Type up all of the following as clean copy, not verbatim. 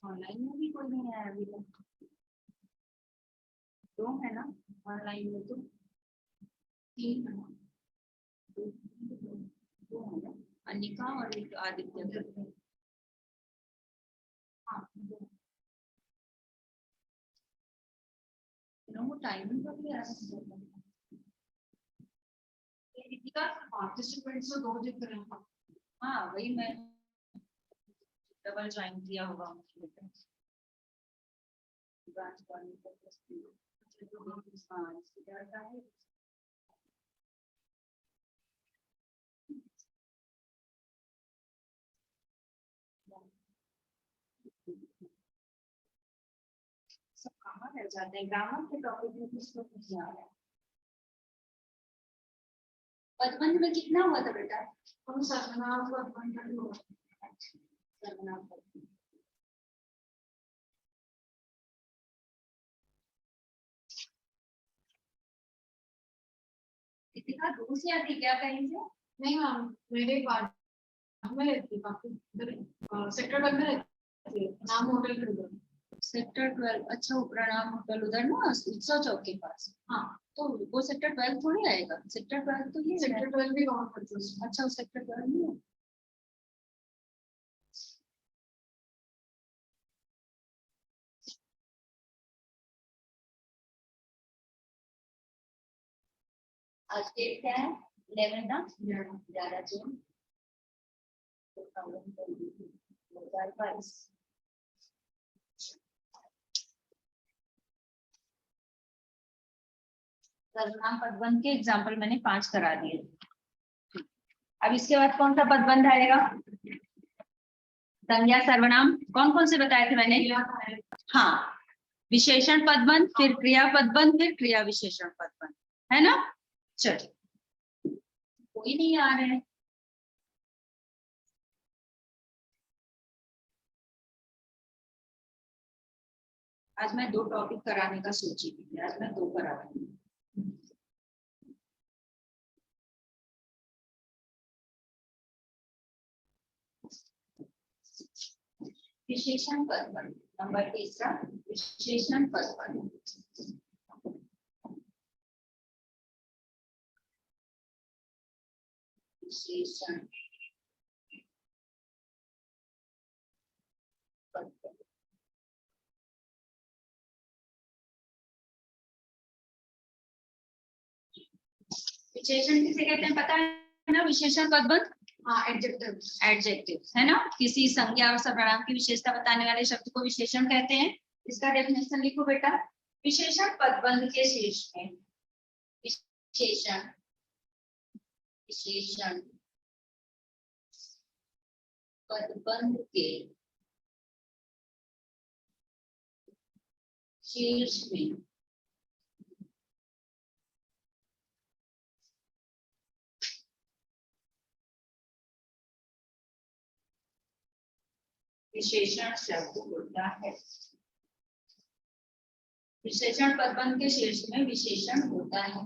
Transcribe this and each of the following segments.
Online में भी कोई नहीं आया अभी तक। दो है ना ऑनलाइन में, तो 3 है ना, दो है ना, अनिका और एक आदित्य। हाँ वो टाइमिंग का भी दीपिका पार्टिसिपेंट्स तो 2 दिख रहे हैं। हाँ वही मैं डबल ज्वाइन किया होगा। सब कहाँ रह जाते हैं, ग्रामर के टॉपिक में कुछ तो कुछ आ रहा है। पदबंध में कितना हुआ था बेटा? हम सर्वनाम पदबंध हुआ। सर्वनाम इतना दूर से आती क्या कहीं से? नहीं मैम, मेरे पास में रहती काफी सेक्टर 12 में रहती है, नाम होटल के उधर। सेक्टर 12, अच्छा प्रणाम होटल उधर ना उत्सव चौक के पास। हाँ तो वो सेक्टर 12 थोड़ी आएगा, सेक्टर 12 तो ये सेक्टर 12 भी वहाँ पर। अच्छा वो सेक्टर 12 नहीं है। आज डेट क्या है? 11 ना, 11 जून 2022। सर्वनाम पदबंध के एग्जाम्पल मैंने 5 करा दिए। अब इसके बाद कौन सा पदबंध आएगा? संज्ञा सर्वनाम कौन कौन से बताए थे मैंने? हाँ विशेषण पदबंध, फिर क्रिया पदबंध, फिर क्रिया विशेषण पदबंध, है ना। चलिए कोई नहीं आ रहे हैं। आज मैं 2 टॉपिक कराने का सोची थी, आज मैं 2 करा रही हूँ। विशेषण पदबंध नंबर 3 विशेषण पदबंध। विशेषण पदबंध विशेषण किसे कहते हैं पता है ना? विशेषण पदबंध एडजेक्टिव है ना। किसी संज्ञा और सर्वनाम की विशेषता बताने वाले शब्द को विशेषण कहते हैं। इसका डेफिनेशन लिखो बेटा। विशेषण पदबंध के शीर्ष में विशेषण विशेषण पदबंध के शीर्ष में विशेषण शब्द होता है। विशेषण पदबंध के शीर्ष में विशेषण होता है।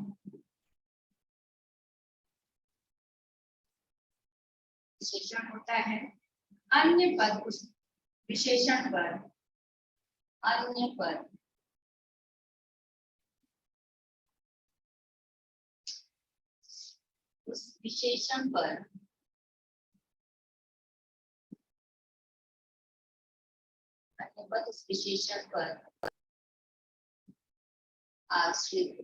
विशेषण होता है। अन्य पद उस विशेषण पर अन्य पद उस विशेषण पर अन्य पद उस विशेषण पर आश्रित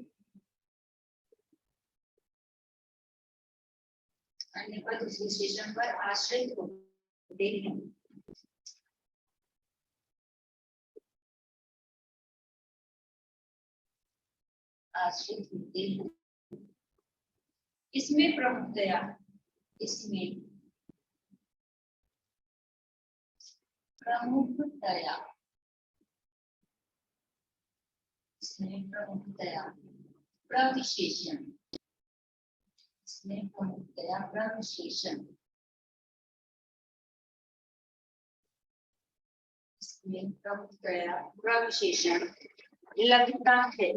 अन्य पद उस विशेषण पर आश्रित होते हैं। आश्रित होते हैं। इसमें प्रमुखतया इसमें प्रमुखतया इसमें प्रमुखतया प्रविशेषण इसमें प्रमुखतया प्रविशेषण इसमें प्रमुखतया प्रविशेषण लगता है।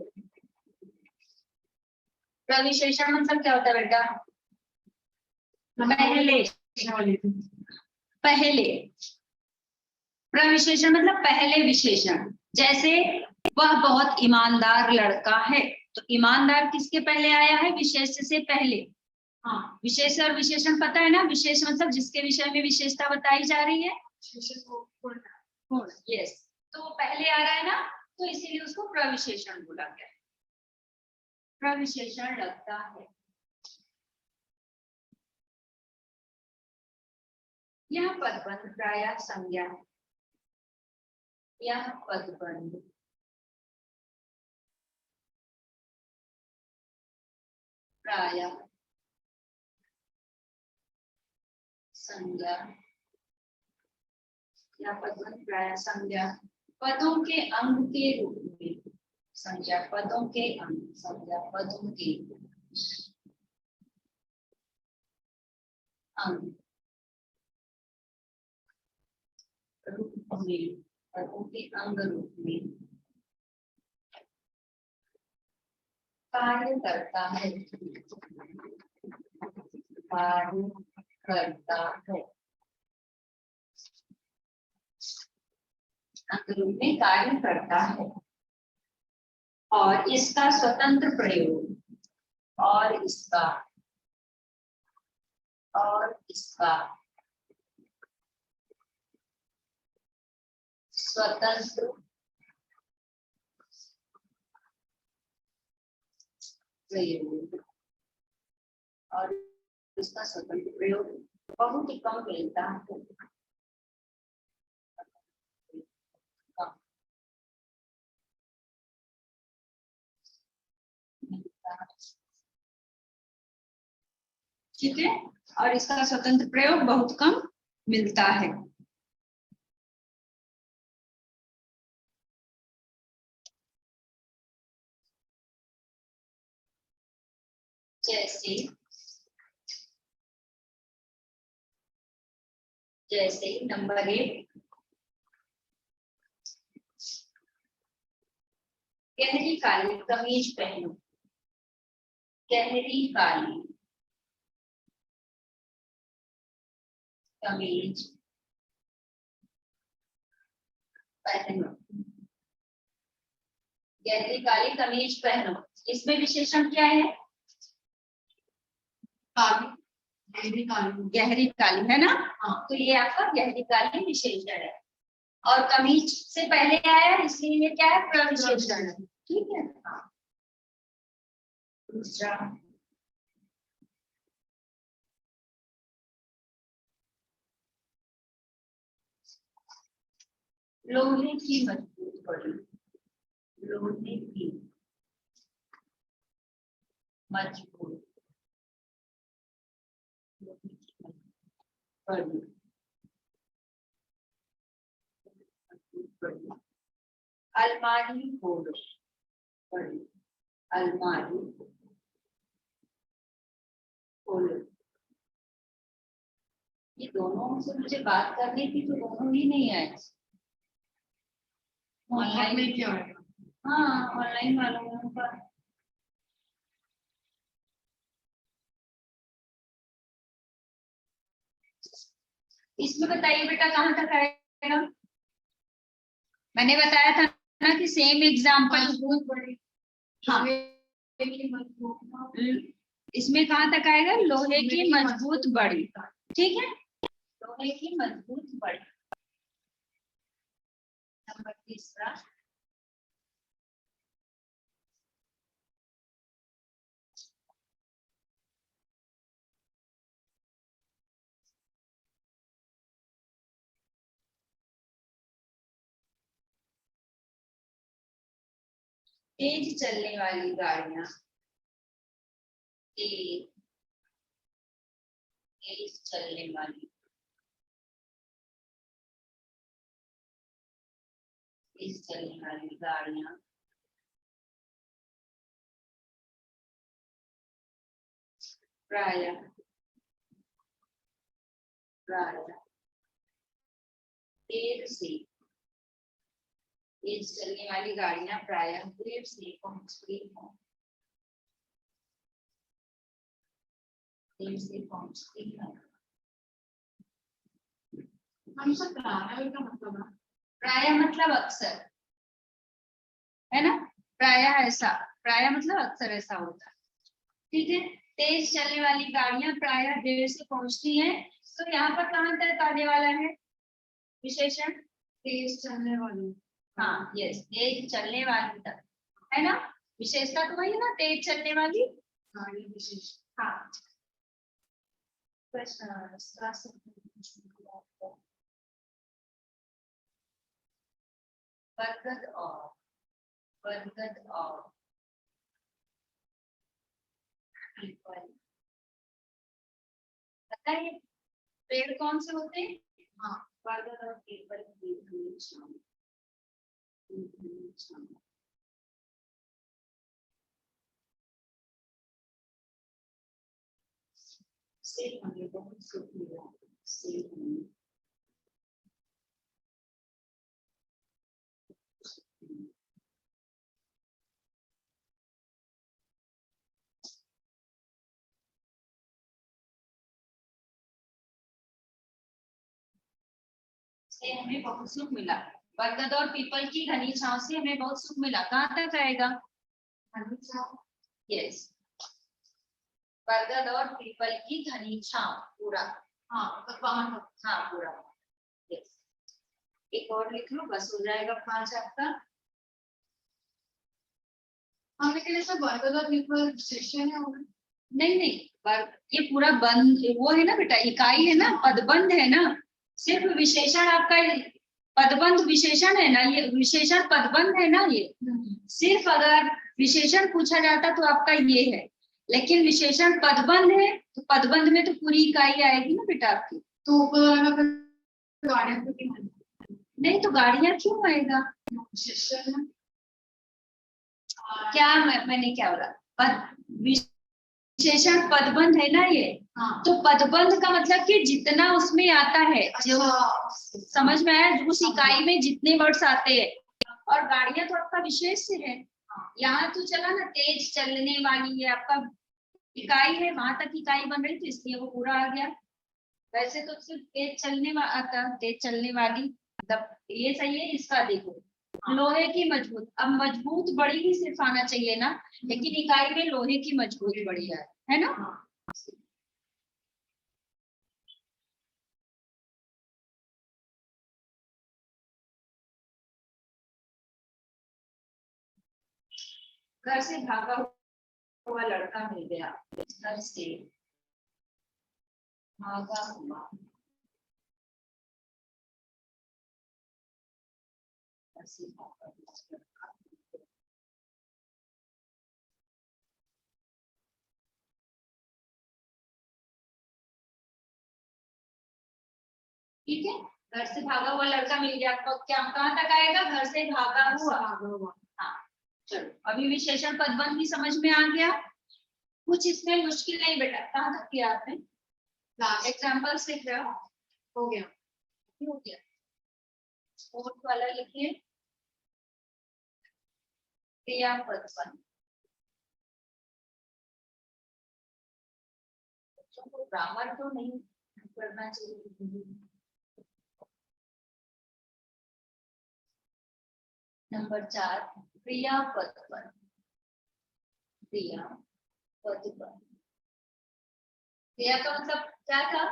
प्रविशेषण मतलब क्या होता है बेटा? पहले पहले प्रविशेषण मतलब पहले विशेषण, जैसे वह बहुत ईमानदार लड़का है, तो ईमानदार किसके पहले आया है? विशेष से पहले। हाँ, विशेष और विशेषण पता है ना? विशेष मतलब जिसके विषय में विशेषता बताई जा रही है, गुण, यस, तो पहले आ रहा है ना, तो इसीलिए उसको प्रविशेषण बोला गया। प्रविशेषण लगता है। यह पदबंध प्रायः संज्ञा है। यह पदबंध प्रायः संज्ञा, या पदबंध प्रायः संज्ञा पदों के अंग के रूप में, संज्ञा पदों के अंग, संज्ञा पदों के अंग रूप में, पदों के अंग रूप में कार्य करता है, कार्य करता है, अंग रूप में कार्य करता है, और इसका स्वतंत्र प्रयोग, और इसका स्वतंत्र प्रयोग, और इसका स्वतंत्र प्रयोग बहुत ही कम मिलता है। ठीक है, और इसका स्वतंत्र प्रयोग बहुत कम मिलता है। जैसे नंबर 1, गहरी काली कमीज पहनो, गहरी काली कमीज पहनो, गहरी काली कमीज पहनो। इसमें विशेषण क्या है? काली, गहरी काली है ना? हाँ, तो ये आपका गहरी काली विशेषण है, और कमीज से पहले आया इसलिए ये क्या है? प्रविशेषण है। ठीक है। हाँ, दूसरा, लोहे की मजबूत बड़ी, लोहे की मजबूत बड़ी, अलमारी खोलो बड़ी, अलमारी खोलो। ये दोनों से मुझे बात करनी थी, तो दोनों ही नहीं आए। ऑनलाइन में क्या है? हाँ, ऑनलाइन वालों का इसमें बताइए बेटा कहाँ तक आएगा? मैंने बताया था ना कि सेम एग्जाम्पल। हाँ, इसमें कहाँ तक आएगा? लोहे की मजबूत बड़ी। ठीक है, लोहे की मजबूत बड़ी। नंबर 3, तेज चलने वाली गाड़ियां, तेज चलने वाली, तेज चलने वाली गाड़ियां प्रायः देर से, तेज चलने वाली गाड़ियां प्रायः देर से पहुंचती हैं, देर से पहुंचती हैं। हम सब का मतलब है प्रायः मतलब अक्सर, है ना, प्रायः ऐसा, प्रायः मतलब अक्सर ऐसा होता है। ठीक है, तेज चलने वाली गाड़ियां प्रायः देर से पहुंचती हैं, तो यहाँ पर कहाँ तक आने वाला है विशेषण? तेज चलने वाली। हाँ यस, तेज चलने वाली तक, है ना, विशेषता तो वही है ना, तेज चलने वाली गाड़ी विशेष। हाँ। बरगद और पीपल, पता है पेड़ कौन से होते हैं? हाँ, बरगद और पीपल की घनी छांव, घनी छांव। से हमें बहुत सुख मिला, से हमें से हमें बहुत सुख मिला। बरगद और पीपल की घनी छांव से हमें बहुत सुख मिला, कहाँ तक आएगा? घनी छांव। यस, बरगद और पीपल की घनी छांव पूरा। हाँ मतलब वहां तक। हाँ पूरा। यस, एक और लिख लो, बस हो जाएगा 5 आपका। हाँ लेकिन ऐसा बरगद और पीपल विशेषण है और नहीं नहीं, पर ये पूरा बंद वो है ना बेटा, इकाई है ना, पदबंध है ना, सिर्फ विशेषण आपका पदबंध विशेषण है ना, ये विशेषण पदबंध है ना, ये सिर्फ अगर विशेषण पूछा जाता तो आपका ये है, लेकिन विशेषण पदबंध है तो पदबंध में तो पूरी इकाई आएगी ना बेटा आपकी। तो ऊपर वाला का गाड़ियां तो क्यों है? नहीं तो गाड़ियां क्यों आएगा? विशेषण है। क्या मैंने क्या बोला? विशेषण पदबंध है ना ये। हाँ। तो पदबंध का मतलब कि जितना उसमें आता है, जो अच्छा। समझ में आया, उस इकाई में जितने वर्ड्स आते हैं, और गाड़ियां तो आपका विशेष से है। यहाँ तो चला ना, तेज चलने वाली है आपका इकाई है, वहां तक इकाई बन रही, तो इसलिए वो पूरा आ गया। वैसे तो सिर्फ तेज चलने आता, तेज चलने वाली, मतलब ये सही है। इसका देखो, लोहे की मजबूत, अब मजबूत बड़ी ही सिर्फ आना चाहिए ना, लेकिन इकाई में लोहे की मजबूत बड़ी है ना। घर से भागा हुआ लड़का मिल गया, घर से भागा हुआ, घर से भागा हुआ लड़का। ठीक है, घर से भागा हुआ लड़का मिल गया, आपको क्या कहाँ तक आएगा? घर से भागा हुआ। हाँ चलो, अभी विशेषण पदबंध भी समझ में आ गया, कुछ इसमें मुश्किल नहीं बेटा। कहाँ तक किया आपने? एग्जाम्पल लिख रहे हो गया? हो गया, फोर्थ वाला लिखिए, क्रिया पदबंध। बच्चों को ग्रामर तो नहीं करना चाहिए। नंबर 4, क्रिया पदबंध, क्रिया पदबंध। क्रिया का मतलब क्या था?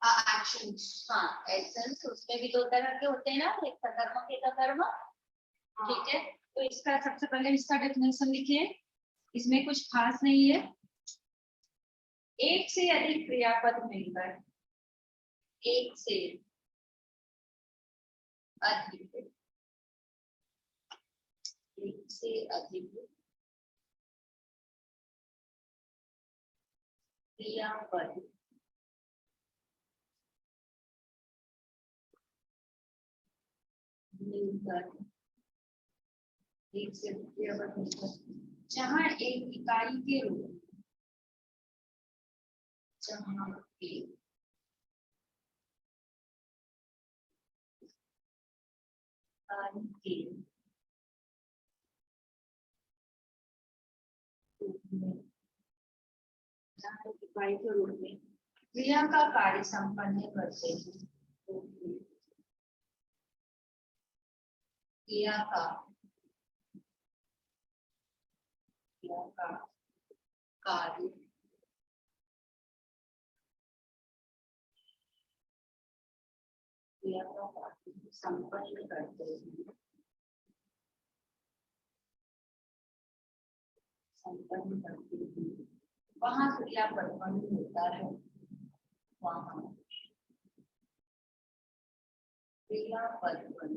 एक्शन। हाँ एक्शन, उसमें भी 2 तरह के होते हैं ना, एक सकर्मक एक अकर्मक। ठीक है, तो इसका सबसे पहले इसका डेफिनेशन लिखिए, इसमें कुछ खास नहीं है। एक से अधिक क्रियापद मिलकर, एक से अधिक, एक से अधिक क्रियापद मिलकर, एक से अधिक क्रियापद मिलकर, जहाँ एक इकाई के रूप, जहाँ एक इकाई के रूप में, जहाँ एक इकाई के रूप में क्रिया का कार्य संपन्न करते हैं, तो क्रिया का कार्य क्रिया का कार्य संपन्न करते हैं, वहाँ क्रिया परिवहन होता है, वहाँ क्रिया परिवहन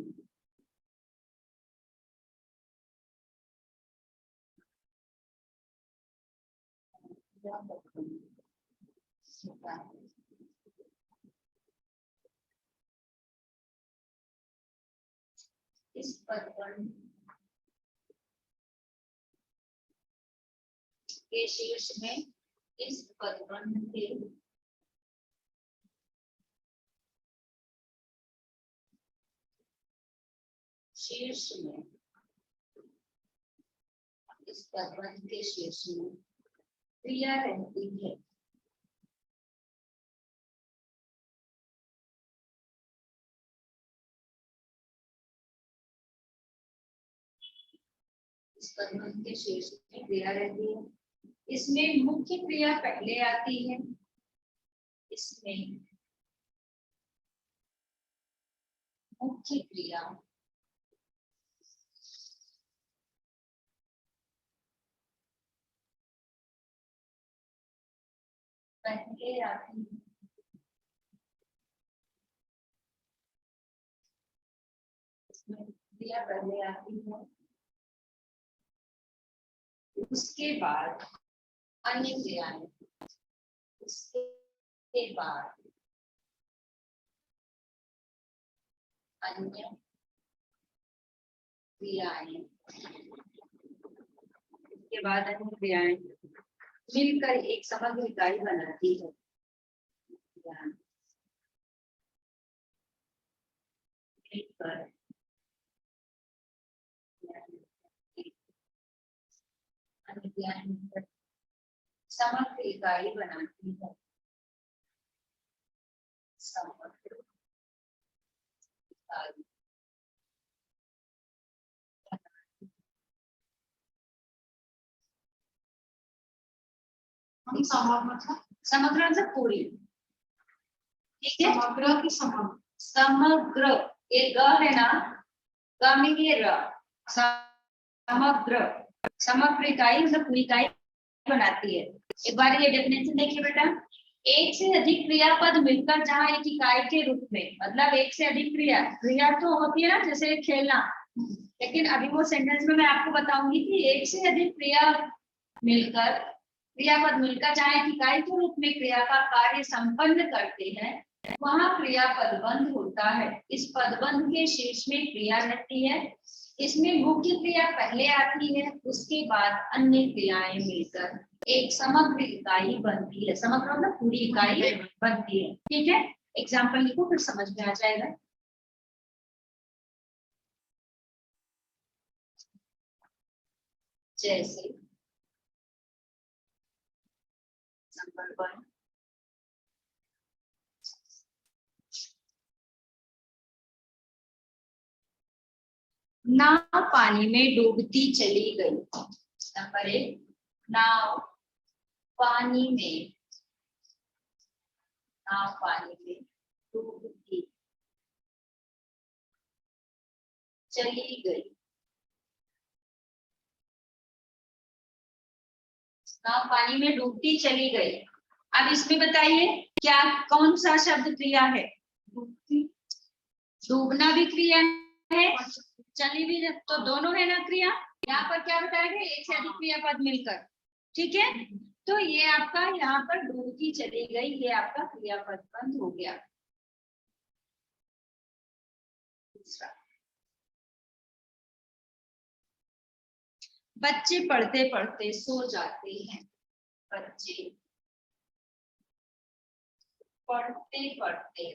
होता है। इस परिवहन के शीर्ष में, इस परिवहन के शीर्ष में, इस परिवहन के शीर्ष में क्रिया रहती है। इस परिवहन के शीर्ष में क्रिया रहती है। इसमें मुख्य क्रिया पहले आती है, इसमें मुख्य क्रिया पहले आती है, इसमें क्रिया पहले आती है, उसके बाद अन्य क्रियाएं, उसके बाद अन्य क्रियाएं, उसके बाद अन्य क्रियाएं मिलकर एक समग्र इकाई बनाती है। मिलकर अन्य क्रियाएं मिलकर समग्र इकाई बनाती है। समग्र इकाई समग्र से पूरी, ठीक है। समग्र की समग्र, समग्र, ये ग है ना, ग में ये र, समग्र, समग्र इकाई मतलब पूरी इकाई बनाती है। एक बार ये डेफिनेशन देखिए बेटा, एक से अधिक क्रियापद मिलकर जहाँ एक इकाई के रूप में, मतलब एक से अधिक क्रिया तो होती है ना, जैसे खेलना, लेकिन अभी वो सेंटेंस में मैं आपको बताऊंगी कि एक से अधिक क्रियापद मिलकर जहाँ एक इकाई के रूप में क्रिया का कार्य संपन्न करते हैं, वहाँ क्रिया पदबंध होता है। इस पदबंध के शीर्ष में क्रिया रहती है, इसमें मुख्य क्रिया पहले आती है, उसके बाद अन्य क्रियाएं मिलकर एक समग्र इकाई बनती है। समग्र मतलब पूरी इकाई बनती है, ठीक है। एग्जाम्पल लिखो फिर समझ में आ जाएगा। जैसे नंबर 1, नाव पानी में डूबती चली गई। नंबर 1, नाव पानी में डूबती चली गई। नाव पानी में डूबती चली गई। अब इसमें बताइए क्या, कौन सा शब्द क्रिया है? डूबना भी क्रिया है, चली भी, तो दोनों है ना क्रिया। यहाँ पर क्या बताएंगे, एक से अधिक क्रियापद मिलकर, ठीक है। तो ये आपका यहाँ पर डूबती चली गई, ये आपका क्रियापद बंद हो गया। दूसरा, बच्चे पढ़ते पढ़ते सो जाते हैं। बच्चे पढ़ते पढ़ते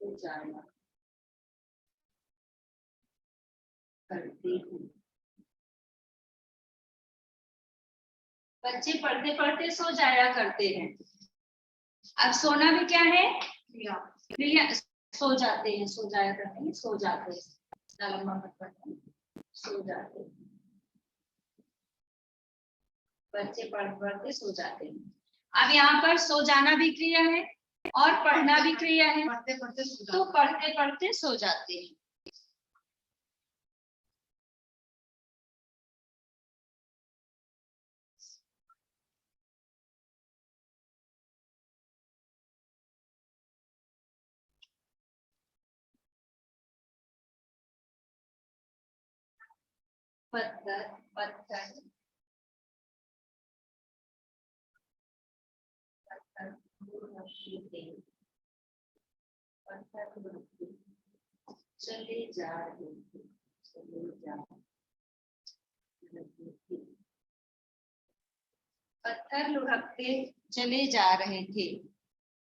सो जाया करते हैं। बच्चे पढ़ते पढ़ते सो जाया करते हैं। अब सोना भी क्या है? क्रिया सो जाते हैं, सो जाया करते हैं, सो जाते हैं, इतना लंबा मत पढ़ते हैं, सो जाते हैं, बच्चे पढ़ पढ़ते सो जाते हैं। अब यहाँ पर सो जाना भी क्रिया है और पढ़ना भी क्रिया है, पढ़ते पढ़ते सो तो जाते पढ़ते पढ़ते सो जाते हैं। पत्थर पत्थर पत्थर रखते, पत्थर रखते, चले जा रहे थे, चले जा रहे थे, पत्थर लुढ़कते चले जा रहे थे।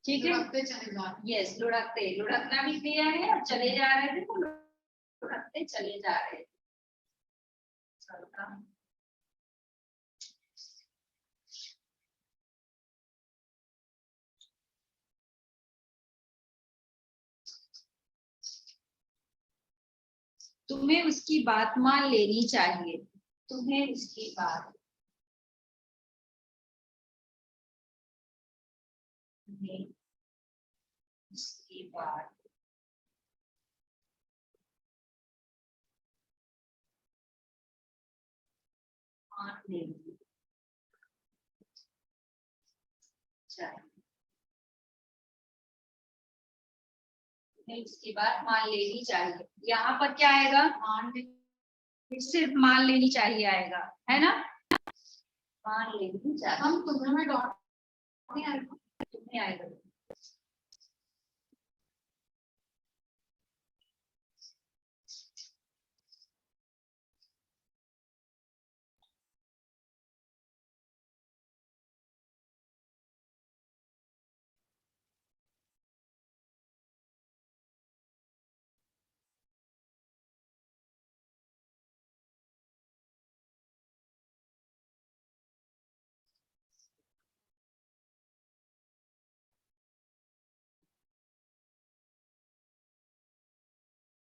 ठीक है, लुढ़कते चले जा रहे यस, लुढ़कते, लुढ़कना भी क्रिया है और चले जा रहे थे तो लुढ़कते चले जा रहे थे। तुम्हें उसकी बात मान लेनी चाहिए, तुम्हें उसकी बात, तुम्हें उसकी बात मान लेनी चाहिए, तुम्हें उसकी बात मान लेनी चाहिए। यहाँ पर क्या आएगा, मान सिर्फ मान लेनी चाहिए आएगा, है ना, मान लेनी चाहिए। हम तुम्हें में डॉट नहीं आएगा, तुम्हें आएगा,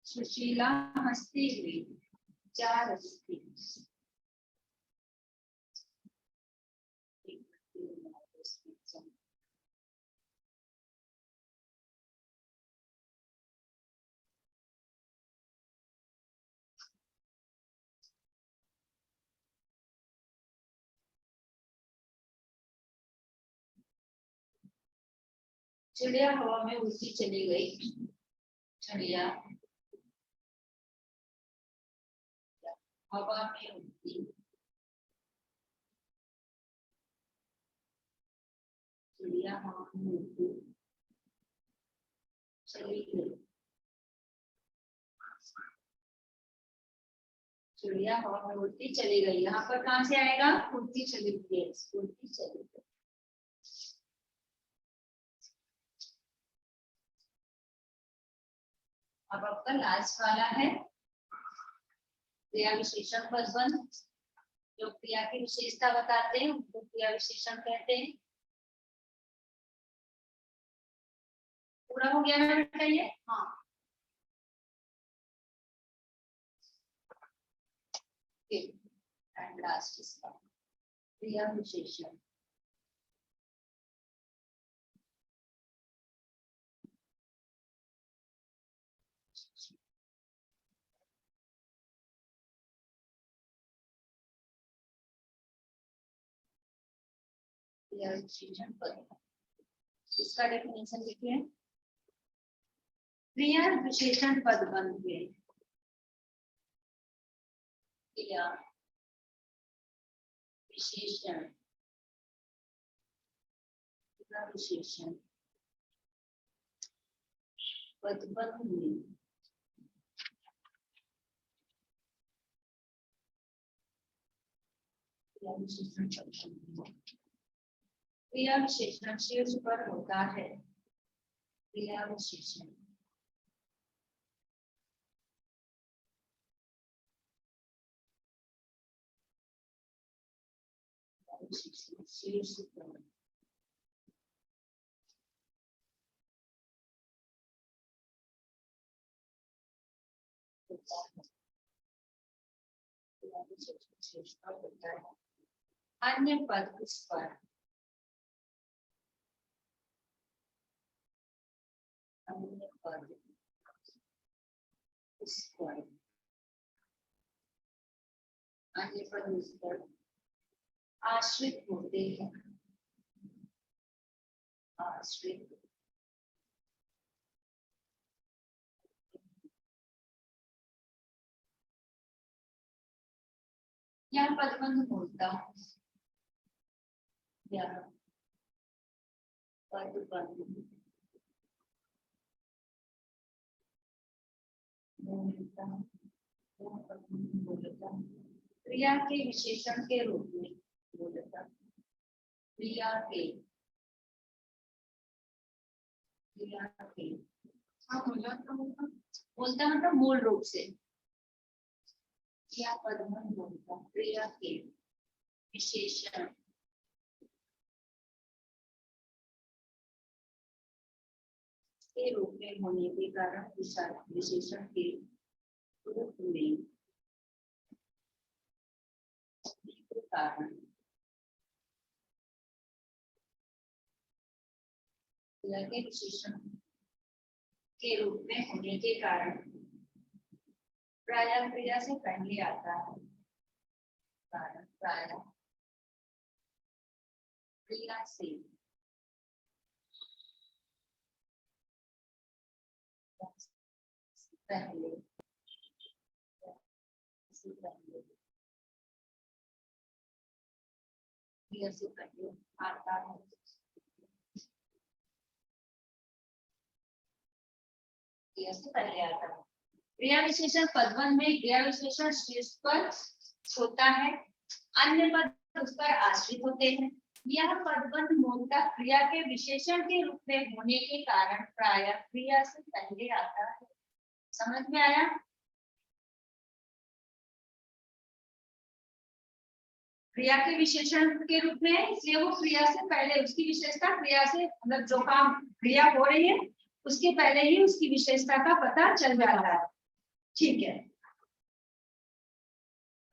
सुशीला हंसती हुई जा रही थी। चिड़िया हवा में उड़ती चली गई, चिड़िया हवा में उड़ती, चिड़िया हवा में उड़ती चली गई, चिड़िया हवा में उड़ती चली गई। यहाँ पर कहाँ से आएगा, उड़ती चली गई, उड़ती चली गई। अब आपका लास्ट वाला है क्रिया विशेषण पद बंध, जो क्रिया की विशेषता बताते हैं उनको क्रिया विशेषण कहते हैं। पूरा हो गया ना बेटा ये, हाँ एंड लास्ट इसका क्रिया विशेषण। क्रिया विशेषण पद, इसका डेफिनेशन लिखिए, क्रिया विशेषण पद बंध में क्रिया विशेषण, क्रिया विशेषण पद बंध में क्रिया विशेषण पद बंध में क्रिया विशेषण शीर्ष पर होता है, क्रिया विशेषण शीर्ष पर शेष पर होता है, अन्य पद उस पर अन्य पद उस पर अन्य पद उस पर आश्रित होते हैं, आश्रित यहाँ पदबंध बोलता हूँ, या पदबंध बोलता हूँ, क्रिया के विशेषण के रूप में बोलता हूँ, क्रिया के हाँ बोलता मतलब मूल रूप से क्रिया पदबंध बोलता हूँ, क्रिया के विशेषण के रूप में होने के कारण विशेषण के रूप में कारण क्रिया के विशेषण के रूप में होने के कारण प्रायः क्रिया से पहले आता है, कारण प्रायः क्रिया से पहले क्रिया से पहले आता है, क्रिया से पहले आता है। क्रिया विशेषण पदबंध में क्रिया विशेषण शीर्ष पर होता है, अन्य पद उस पर आश्रित होते हैं। यह पदबंध मूलतः क्रिया के विशेषण के रूप में होने के कारण प्रायः क्रिया से पहले आता है। समझ में आया? क्रिया के विशेषण के रूप में है, इसलिए वो क्रिया से पहले उसकी विशेषता क्रिया से मतलब जो काम क्रिया हो रही है उसके पहले ही उसकी विशेषता का पता चल जाता है। ठीक है,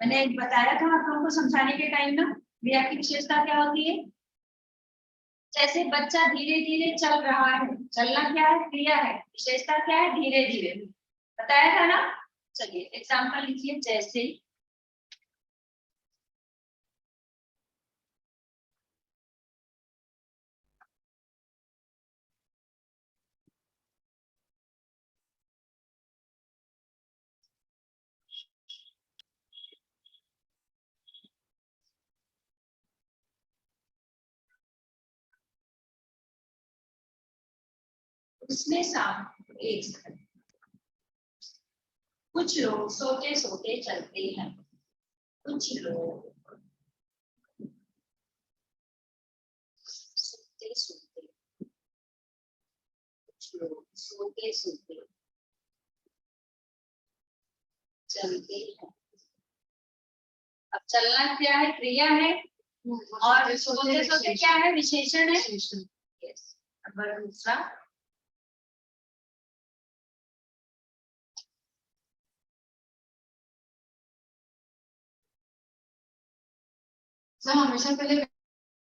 मैंने बताया था आप लोगों को समझाने के टाइम ना क्रिया की विशेषता क्या होती है। जैसे बच्चा धीरे धीरे चल रहा है, चलना क्या है? क्रिया है, विशेषता क्या है? धीरे धीरे, बताया था ना। चलिए एग्जाम्पल लिखिए, जैसे उसने शाम एक समय कुछ लोग सोते सोते चलते हैं, कुछ लोग सोते सोते, कुछ लोग सोते सोते चलते हैं। अब चलना क्या है? क्रिया है, और सोते सोते क्या है? विशेषण है। यस, नंबर दूसरा हमेशा पहले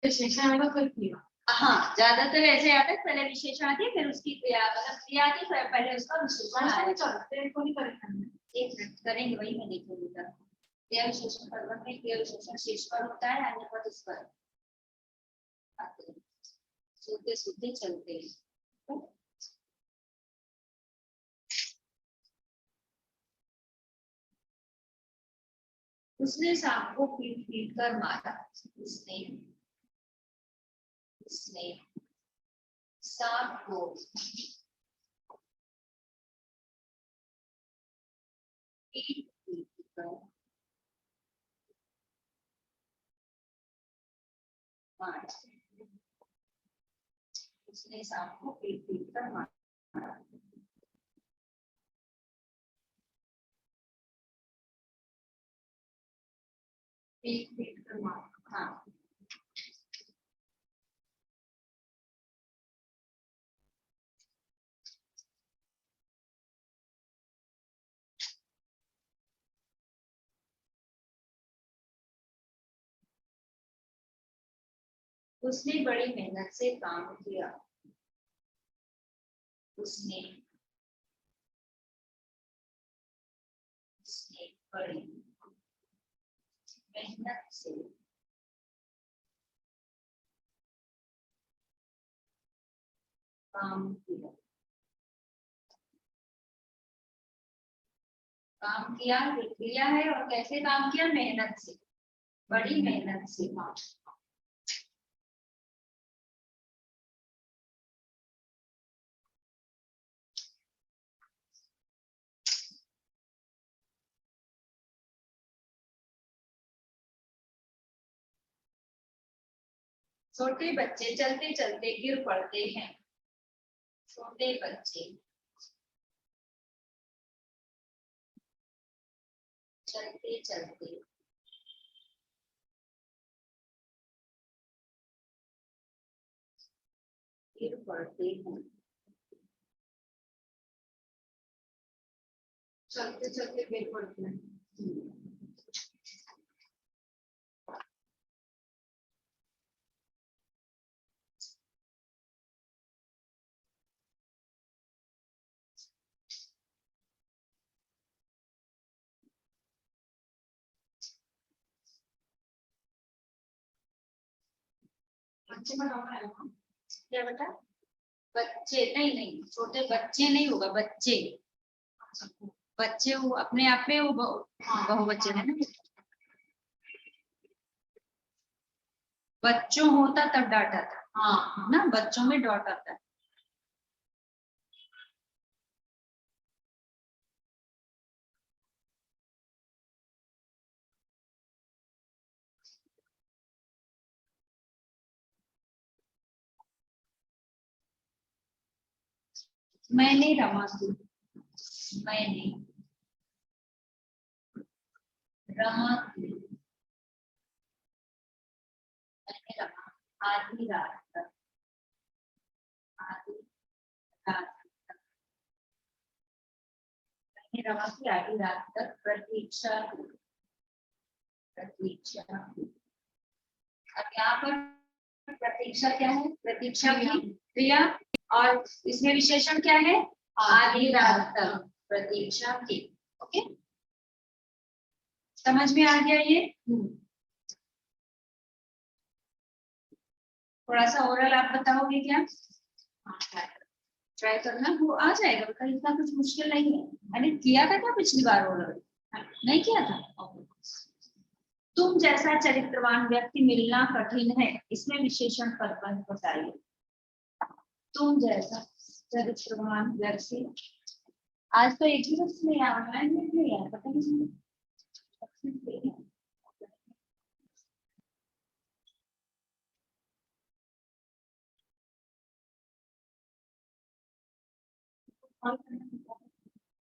विशेषण आएगा फिर क्रिया। हाँ, ज्यादातर ऐसे आता है, पहले विशेषण आती है फिर उसकी क्रिया, मतलब क्रिया आती है पहले उसका विशेषण आएगा। को नहीं करेंगे, एक मिनट करेंगे, वही मैं लिखूंगी। क्रिया विशेषण पदबंध में क्रिया विशेषण शीर्ष पर होता है, अन्य पद उस पर आते हैं। सोते सोते चलते हैं। उसने सांप को पीट पीट कर मारा, उसने सांप को पीट पीट कर मारा, उसने सांप को पीट पीट कर मारा। पीट पीट कर मारा, हाँ। उसने बड़ी मेहनत से काम किया। उसने बड़ी मेहनत से काम किया। काम किया क्रिया है, और कैसे काम किया? मेहनत से, बड़ी मेहनत से काम। छोटे बच्चे चलते चलते गिर पड़ते हैं। छोटे बच्चे चलते चलते गिर पड़ते हैं। चलते चलते गिर पड़ते हैं। बच्चे में डॉक्टर है ना? क्या बेटा? बच्चे नहीं, नहीं छोटे बच्चे नहीं होगा, बच्चे। बच्चे वो अपने आप में वो बहुवचन है ना। बच्चों होता तब डाटा था। हाँ ना, बच्चों में डॉट आता है। मैंने रमा की, मैंने रमा की, मैंने रमा आधी रात तक, आधी रात तक, मैंने रमा की आधी रात तक प्रतीक्षा की, प्रतीक्षा की। अब यहाँ पर प्रतीक्षा क्या है? प्रतीक्षा की क्रिया, और इसमें विशेषण क्या है? आधी रात तक प्रतीक्षा की। ओके, समझ में आ गया ये? थोड़ा सा ओरल आप बताओगे क्या? ट्राई करना, वो आ जाएगा बेटा, इतना कुछ मुश्किल नहीं है। मैंने किया था क्या पिछली बार ओरल? नहीं किया था? तुम जैसा चरित्रवान व्यक्ति मिलना कठिन है, इसमें विशेषण पद बताइए। तुम जैसा चरित्रवान व्यक्ति, आज तो एक भी वक्त नहीं आया, ऑनलाइन में नहीं आया, पता नहीं।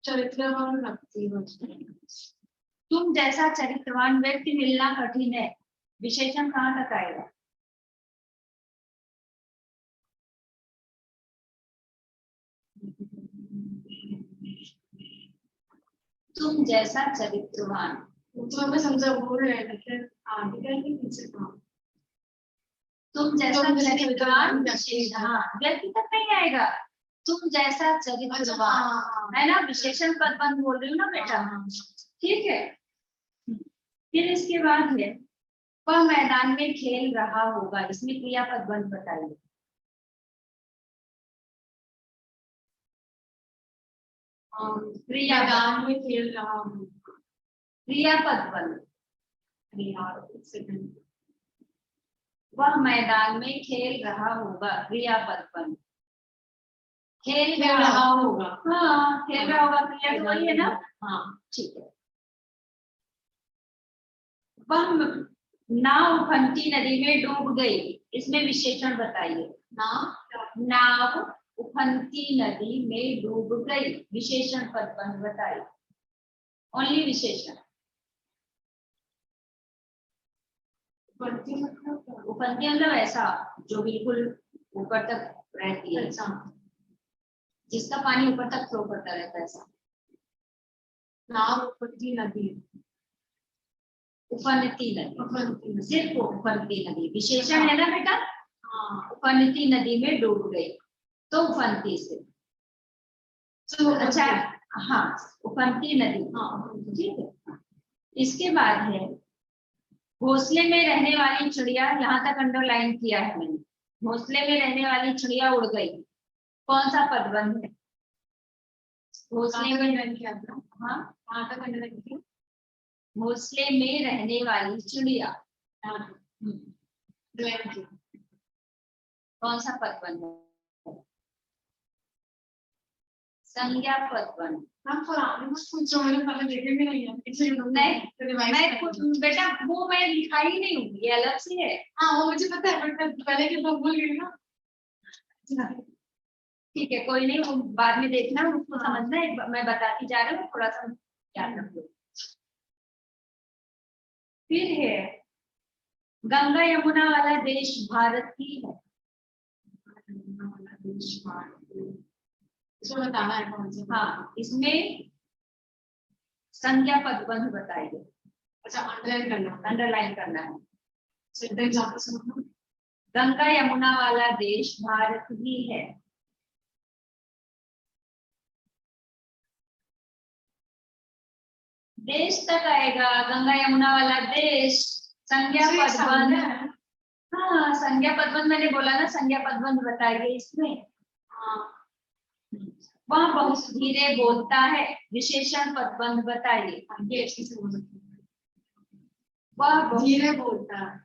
चरित्रवान व्यक्ति। तुम जैसा चरित्रवान व्यक्ति मिलना कठिन है, विशेषण कहाँ तक आएगा? तुम जैसा चरित्रवान, तो मैं समझा बोल रहे थे फिर आगे क्या कि पीछे था। तुम जैसा चरित्रवान व्यक्ति तक नहीं आएगा। तुम जैसा चरित्रवान है ना, विशेषण पद बंद बोल रही हूँ ना बेटा, ठीक है। फिर इसके बाद है, वह मैदान में खेल रहा होगा, इसमें क्रियापद बंद बताइए। मैदान में खेल रहा हूँ, क्रियापद बंद। वह मैदान में खेल रहा होगा, क्रियापद बंद। खेल रहा होगा, हाँ खेल रहा होगा, क्रिया तो वही है ना। हाँ ठीक है। वह नाव उफनती नदी में डूब गई, इसमें विशेषण बताइए। नाव उफनती नदी में डूब गई, विशेषण पद बंद बताइए। ओनली विशेषण। उफनती मतलब ऐसा जो बिल्कुल ऊपर तक रहती है, जिसका पानी ऊपर तक फ्लो करता रहता है, ऐसा। नाव उफनती नदी, उफनती नदी, सिर्फ उफनती नदी विशेषण है ना बेटा। हाँ उफनती नदी में डूब गई, तो उफनती से। तो अच्छा, हाँ, उफनती नदी, हाँ ठीक है। इसके बाद है घोंसले में रहने वाली चिड़िया, यहाँ तक अंडरलाइन किया है मैंने। घोंसले में रहने वाली चिड़िया उड़ गई, कौन सा पदबंध है? घोंसले में, किया था, हाँ, कहाँ तक अंडरलाइन किया? घोंसले में रहने वाली चिड़िया, हाँ अंडरलाइन किया। कौन सा पदबंध है? संज्ञा पदबंध। हम पुराने कुछ पूछ रहे हैं, मैंने देखे भी नहीं है, इसलिए नहीं, रिवाइज मैं बेटा वो मैं लिखा ही नहीं हूँ, ये अलग से है। हाँ वो मुझे पता है, बट मैं पहले के तो भूल गई ना। ठीक है, कोई नहीं, वो बाद में देखना, उसको समझना है, मैं बताती जा रही हूँ, थोड़ा सा याद रख लो। फिर है गंगा यमुना वाला देश भारत की है। इसको बताना है कौन सा? हाँ, इसमें संज्ञा पदबंध बताइए। अच्छा अंडरलाइन करना, अंडरलाइन करना है। एग्जाम्पल सुनो। गंगा यमुना वाला देश भारत ही है। देश तक आएगा, गंगा यमुना वाला देश, संज्ञा पदबंध। हाँ, संज्ञा पदबंध मैंने बोला ना, संज्ञा पदबंध बताइए इसमें। हाँ वह बहुत धीरे बोलता है, विशेषण पदबंध बताइए। ये अच्छी से बोल सकते हैं। वह धीरे बोलता है,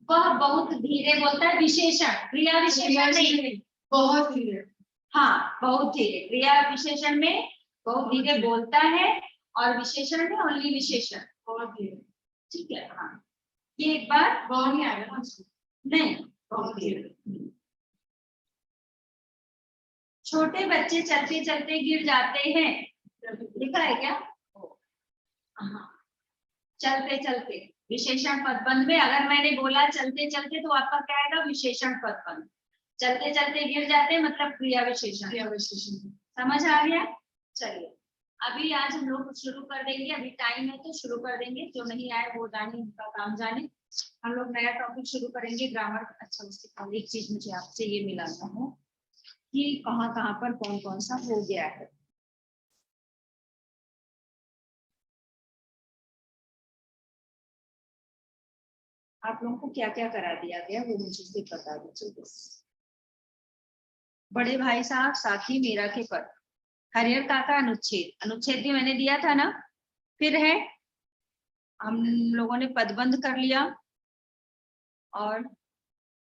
वह बहुत धीरे बोलता है, विशेषण, क्रिया विशेषण नहीं। बहुत धीरे। हाँ, बहुत धीरे, क्रिया विशेषण में बहुत धीरे बोलता है, और विशेषण में ओनली विशेषण, बहुत धीरे। ठीक है। हाँ, ये एक बार बहुत नहीं आएगा ना उसको। नहीं, बहुत धीरे। छोटे बच्चे चलते चलते गिर जाते हैं, लिखा है क्या? हाँ, चलते चलते, विशेषण पदबंध में अगर मैंने बोला चलते चलते, तो आपका क्या आएगा? विशेषण पदबंध। चलते चलते गिर जाते मतलब क्रिया विशेषण। क्रिया विशेषण समझ आ गया? चलिए, अभी आज हम लोग शुरू कर देंगे, अभी टाइम है तो शुरू कर देंगे, जो नहीं आए वो जाने, उनका काम जाने। हम लोग नया टॉपिक शुरू करेंगे, ग्रामर। अच्छा, उसके पहले एक चीज मुझे आपसे ये मिलाना है कि कहाँ कहाँ पर कौन कौन सा हो गया है। आप लोगों को क्या क्या करा दिया गया वो मुझे भी बता दीजिए बस। बड़े भाई साहब साथी मेरा के पद, हरिहर काका अनुच्छेद, अनुच्छेद भी मैंने दिया था ना। फिर है, हम लोगों ने पदबंध कर लिया, और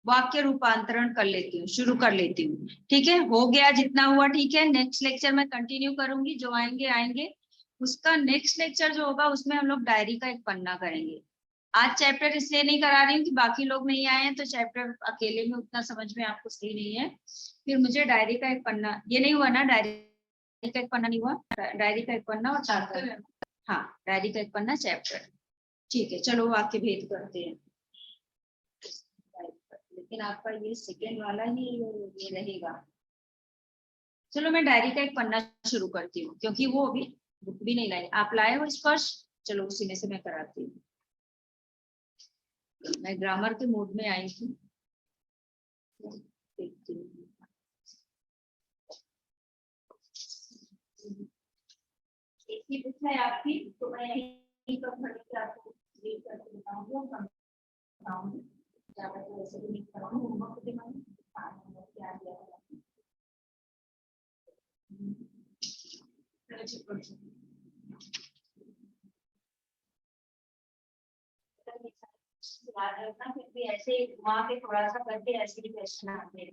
वाक्य रूपांतरण कर लेती हूँ, शुरू कर लेती हूँ। ठीक है, हो गया जितना हुआ, ठीक है। नेक्स्ट लेक्चर में कंटिन्यू करूंगी, जो आएंगे आएंगे। उसका नेक्स्ट लेक्चर जो होगा उसमें हम लोग डायरी का एक पन्ना करेंगे। आज चैप्टर इसलिए नहीं करा रही हूँ कि बाकी लोग नहीं आए हैं, तो चैप्टर अकेले में उतना समझ में आपको सही नहीं है। फिर मुझे डायरी का एक पन्ना, ये नहीं हुआ ना, डायरी का एक पन्ना नहीं हुआ, डायरी का एक पन्ना और चैप्टर। हाँ, डायरी का एक पन्ना चैप्टर, ठीक है। चलो वाक्य भेद करते हैं, लेकिन आपका ये सेकेंड वाला ही ये रहेगा। चलो मैं डायरी का एक पन्ना शुरू करती हूँ, क्योंकि वो अभी बुक भी नहीं लाई, आप लाए हो स्पर्श, चलो उसी में से मैं कराती हूँ। मैं ग्रामर के मूड में आई थी, देखती हूँ। एक ही बुक है आपकी, तो मैं यहीं पर खड़े के आपको रीड करके बताऊंगी और बताऊंगी। ज्यादा तो वैसे भी नहीं कराऊंगी, होमवर्क के बाद क्या दिया है। फिर भी ऐसे घुमा के थोड़ा सा करके ऐसे ही क्वेश्चन आते हैं,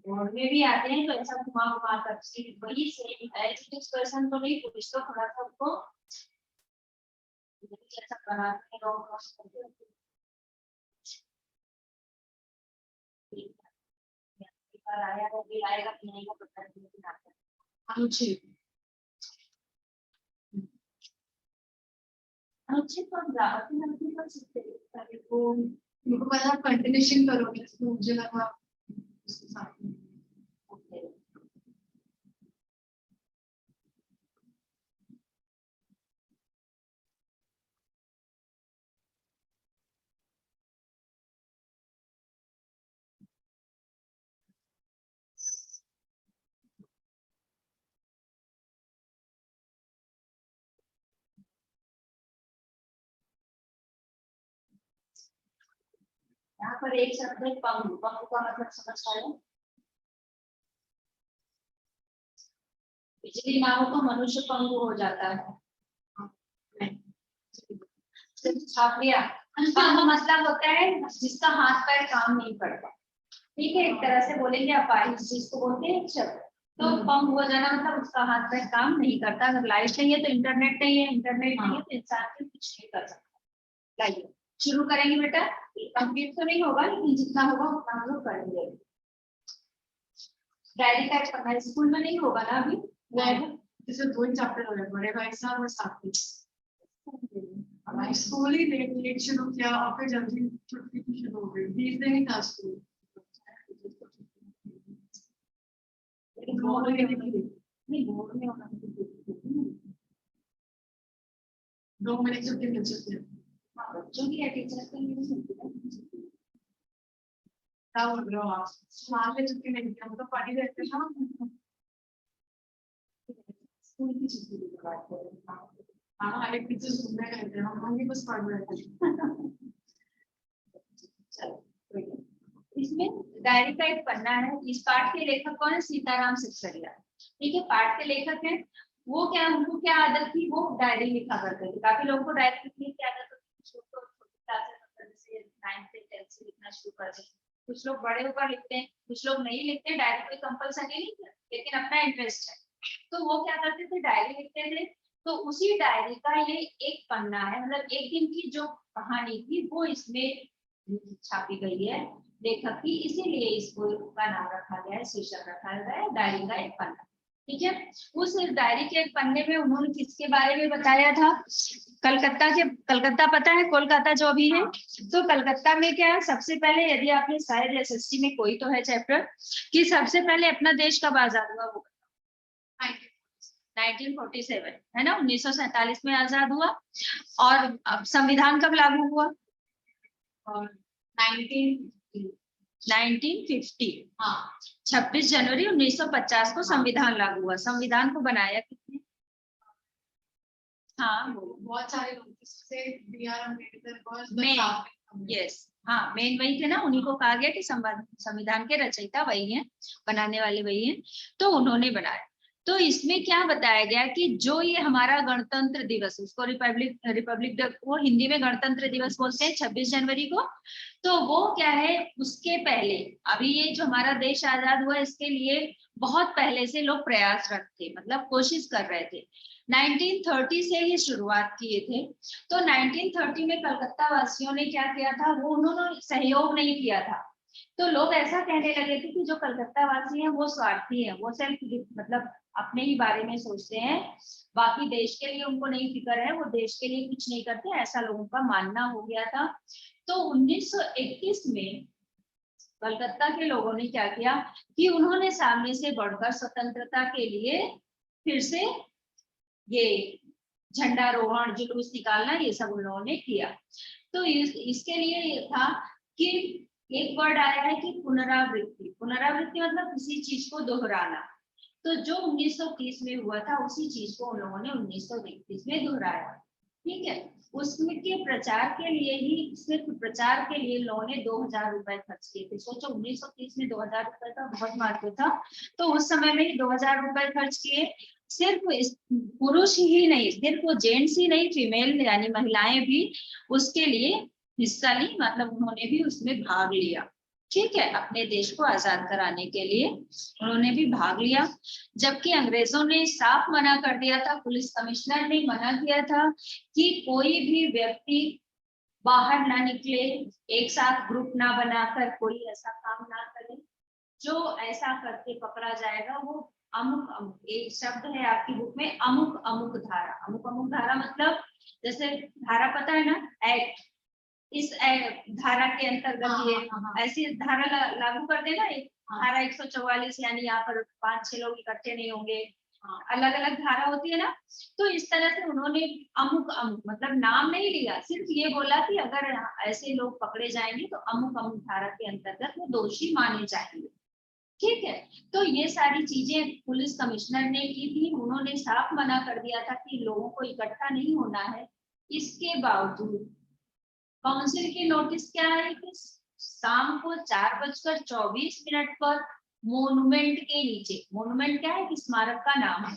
बोर्ड में भी आते हैं, तो ऐसा घुमा घुमा कर वही सेम ऐसे क्वेश्चन तो नहीं पूछ, तो थोड़ा सा उसको ऐसा बनाते हैं। आया है, भी आएगा कि नहीं, का पता नहीं। अनुच्छेद, अनुच्छेद तो हम ग्रामर की नजर कर सकते हैं, तो उनको पहले आप कंटिन्यूशन करोगे तो मुझे लगा उसके साथ में। यहाँ पर एक शब्द है पंगु। पंगु का मतलब समझ पाए? बिजली ना हो तो मनुष्य पंगु हो जाता है। सिर्फ छाप लिया। पंगु मतलब होता है जिसका हाथ पैर काम नहीं करता। ठीक है, एक तरह से बोलेंगे अपाहिज जिसको बोलते हैं शब्द। तो पंगु हो जाना मतलब उसका हाथ पैर काम नहीं करता। अगर लाइट नहीं है तो इंटरनेट नहीं है, इंटरनेट नहीं है तो इंसान भी कुछ नहीं कर सकता। लाइए शुरू करेंगे बेटा। कंप्लीट तो नहीं होगा लेकिन जितना होगा उतना हम लोग करेंगे। डायरी टाइप करना स्कूल में नहीं होगा ना अभी? जैसे 2 ही चैप्टर हो गए, बड़े भाई साहब और साथी। हमारी स्कूल ही लेट शुरू किया और फिर जल्दी छुट्टी शुरू हो गई। 20 दिन ही था स्कूल। बोर्ड में नहीं, बोर्ड में होना 2 महीने छुट्टी मिल सकती है। बच्चों की टीचर को नहीं मिलती है। क्या बोल रहे हो आप? साल में छुट्टी नहीं मिलती, हम तो पढ़ ही रहते ना। स्कूल की छुट्टी की बात कर रहे हैं। हाँ, एक टीचर घूमने गए थे, हम भी बस पढ़ रहे थे। चलो कोई नहीं। इसमें डायरी का एक पन्ना है। इस पाठ के लेखक कौन है? सीताराम सिकसरिया। ठीक है, पाठ के लेखक हैं। वो क्या, उनको क्या आदत थी? वो डायरी लिखा करते थे। काफी लोगों को डायरी लिखने की आदत होती है। कुछ लोग तो छोटी क्लास से 9th से 10th से लिखना शुरू कर देते हैं। कुछ लोग बड़े होकर लिखते हैं, कुछ लोग नहीं लिखते। डायरी कोई कंपलसरी नहीं है, लेकिन अपना इंटरेस्ट है। तो वो क्या करते थे? डायरी लिखते थे। तो उसी डायरी का ये एक पन्ना है, मतलब एक दिन की जो कहानी थी वो इसमें छापी गई है लेखक की, इसीलिए इसको का नाम रखा गया है, शीर्षक रखा गया है डायरी का एक पन्ना। ठीक है, उस डायरी के एक पन्ने में उन्होंने किसके बारे में बताया था? कलकत्ता पता है, कोलकाता जो अभी है। तो कलकत्ता में क्या है, सबसे पहले, यदि आपने शायद एसएसटी में कोई तो है चैप्टर कि सबसे पहले अपना देश कब आजाद हुआ? वो 1947 है ना, 1947 में आजाद हुआ। और संविधान कब लागू हुआ? और 1950। हाँ, 26 जनवरी 1950 को संविधान लागू हुआ। संविधान को बनाया किसने? हाँ, बहुत सारे लोग, जिससे बी.आर. अम्बेडकर मेन, यस, हाँ, मेन वही थे ना। उन्हीं को कहा गया कि संविधान के रचयिता वही हैं, बनाने वाले वही हैं, तो उन्होंने बनाया। तो इसमें क्या बताया गया कि जो ये हमारा गणतंत्र दिवस, उसको रिपब्लिक वो हिंदी में गणतंत्र दिवस बोलते हैं 26 जनवरी को। तो वो क्या है, उसके पहले, अभी ये जो हमारा देश आजाद हुआ इसके लिए बहुत पहले से लोग प्रयासरत थे, मतलब कोशिश कर रहे थे। 1930 से ही शुरुआत किए थे। तो 1930 में कलकत्ता वासियों ने क्या किया था, वो उन्होंने सहयोग नहीं किया था। तो लोग ऐसा कहने लगे थे कि जो कलकत्ता वासी हैं वो स्वार्थी हैं, वो सिर्फ मतलब अपने ही बारे में सोचते हैं, बाकी देश के लिए उनको नहीं फिक्र है, वो देश के लिए कुछ नहीं करते, ऐसा लोगों का मानना हो गया था। तो 1921 में कलकत्ता के लोगों ने क्या किया कि उन्होंने सामने से बढ़कर स्वतंत्रता के लिए फिर से ये झंडारोहण, जुलूस निकालना, ये सब उन लोगों ने किया। तो इसके लिए ये था कि एक वर्ड आया है कि पुनरावृत्ति। पुनरावृत्ति मतलब किसी चीज को दोहराना। तो जो 1930 में हुआ था उसी चीज को उन लोगों ने 1931 में दोहराया। ठीक है, उसमें के प्रचार के लिए ही, सिर्फ प्रचार के लिए लोगों ने 2000 रुपए खर्च किए थे। सोचो 1930 में 2000 रुपए का बहुत महत्व था। तो उस समय में ही 2000 रुपए खर्च किए। सिर्फ पुरुष ही नहीं, सिर्फ वो जेंट्स ही नहीं, फीमेल यानी महिलाएं भी उसके लिए हिस्सा ली, मतलब उन्होंने भी उसमें भाग लिया। ठीक है, अपने देश को आजाद कराने के लिए उन्होंने भी भाग लिया। जबकि अंग्रेजों ने साफ मना कर दिया था, पुलिस कमिश्नर ने मना किया था कि कोई भी व्यक्ति बाहर ना निकले, एक साथ ग्रुप ना बनाकर कोई ऐसा काम ना करे। जो ऐसा करके पकड़ा जाएगा वो अमुक अमुक, एक शब्द है आपकी बुक में, अमुक अमुक धारा। अमुक अमुक धारा मतलब जैसे धारा पता है ना, एक्ट, इस धारा के अंतर्गत ये ऐसी धारा लागू कर देना। एक धारा 144, यानी यहाँ पर 5-6 लोग इकट्ठे नहीं होंगे, अलग अलग धारा होती है ना। तो इस तरह से उन्होंने अमुक अमुक मतलब नाम नहीं लिया, सिर्फ ये बोला कि अगर ऐसे लोग पकड़े जाएंगे तो अमुक अमुक धारा के अंतर्गत वो दोषी माने जाएंगे। ठीक है, तो ये सारी चीजें पुलिस कमिश्नर ने की थी। उन्होंने साफ मना कर दिया था कि लोगों को इकट्ठा नहीं होना है। इसके बावजूद काउंसिल की नोटिस क्या आई थी? शाम को 4:24 पर मोन्यूमेंट के नीचे, मोन्यूमेंट क्या है कि स्मारक का नाम है,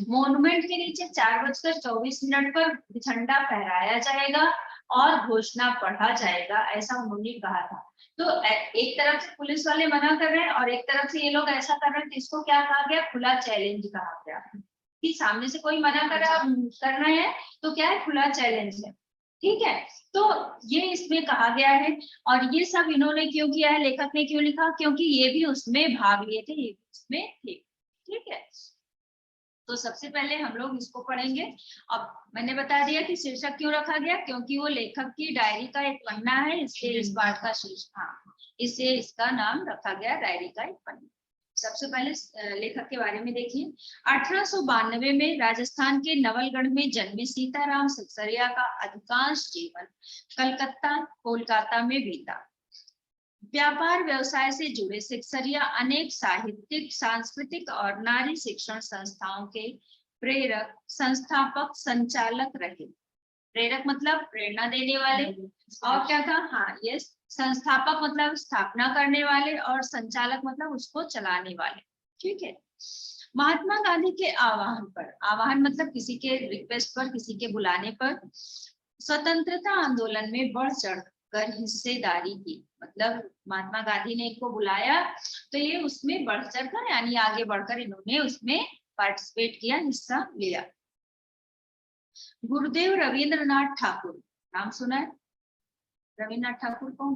मोन्यूमेंट के नीचे 4:24 पर झंडा फहराया जाएगा और घोषणा पढ़ा जाएगा, ऐसा उन्होंने कहा था। तो एक तरफ से पुलिस वाले मना कर रहे हैं और एक तरफ से ये लोग ऐसा कर रहे हैं, तो इसको क्या कहा गया, खुला चैलेंज कहा गया कि सामने से कोई मना कर रहा करना है तो क्या है, खुला चैलेंज है। ठीक है, तो ये इसमें कहा गया है। और ये सब इन्होंने क्यों किया है, लेखक ने क्यों लिखा, क्योंकि ये भी उसमें भाग लिए थे, ये भी उसमें थे। ठीक है, तो सबसे पहले हम लोग इसको पढ़ेंगे। अब मैंने बता दिया कि शीर्षक क्यों रखा गया, क्योंकि वो लेखक की डायरी का एक पन्ना है, इसलिए इस पाठ का शीर्षक, हाँ, इससे इसका नाम रखा गया, डायरी का एक पन्ना। सबसे पहले लेखक के बारे में देखिए। 1892 में राजस्थान के नवलगढ़ में जन्मे सीताराम सिकसरिया का अधिकांश जीवन कलकत्ता कोलकाता में बीता। व्यापार व्यवसाय से जुड़े सिकसरिया अनेक साहित्यिक, सांस्कृतिक और नारी शिक्षण संस्थाओं के प्रेरक, संस्थापक, संचालक रहे। प्रेरक मतलब प्रेरणा देने वाले, और क्या था, हाँ ये संस्थापक मतलब स्थापना करने वाले, और संचालक मतलब उसको चलाने वाले। ठीक है, महात्मा गांधी के आह्वान पर, आह्वान मतलब किसी के रिक्वेस्ट पर, किसी के बुलाने पर स्वतंत्रता आंदोलन में बढ़ चढ़ कर हिस्सेदारी की। मतलब महात्मा गांधी ने इनको बुलाया तो ये उसमें बढ़ चढ़ कर, यानी आगे बढ़कर इन्होंने उसमें पार्टिसिपेट किया, हिस्सा लिया। गुरुदेव रविंद्रनाथ ठाकुर, नाम सुना है? रविन्द्रनाथ ठाकुर कौन?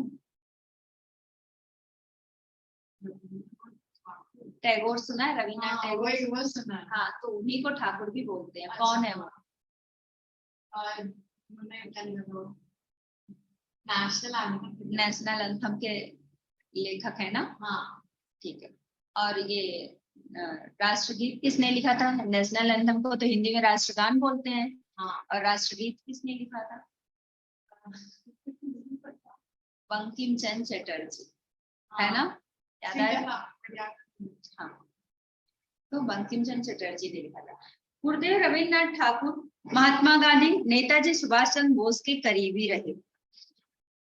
टैगोर सुना है? रविन्द्रनाथ टैगोर, वो सुना है। हाँ, तो उन्हीं को ठाकुर भी बोलते हैं। कौन है वो? नेशनल एंथम के लेखक है ना? हाँ, ठीक है। और ये राष्ट्रगीत किसने लिखा था? नेशनल एंथम को तो हिंदी में राष्ट्रगान बोलते हैं। हाँ, और राष्ट्रगीत किसने लिखा था? बंकिम चंद्र चटर्जी, है ना? याद आया? हाँ, तो बंकिम चंद्र चटर्जी ने लिखा था। गुरुदेव रविन्द्रनाथ ठाकुर महात्मा गांधी, नेताजी सुभाष चंद्र बोस के करीबी रहे।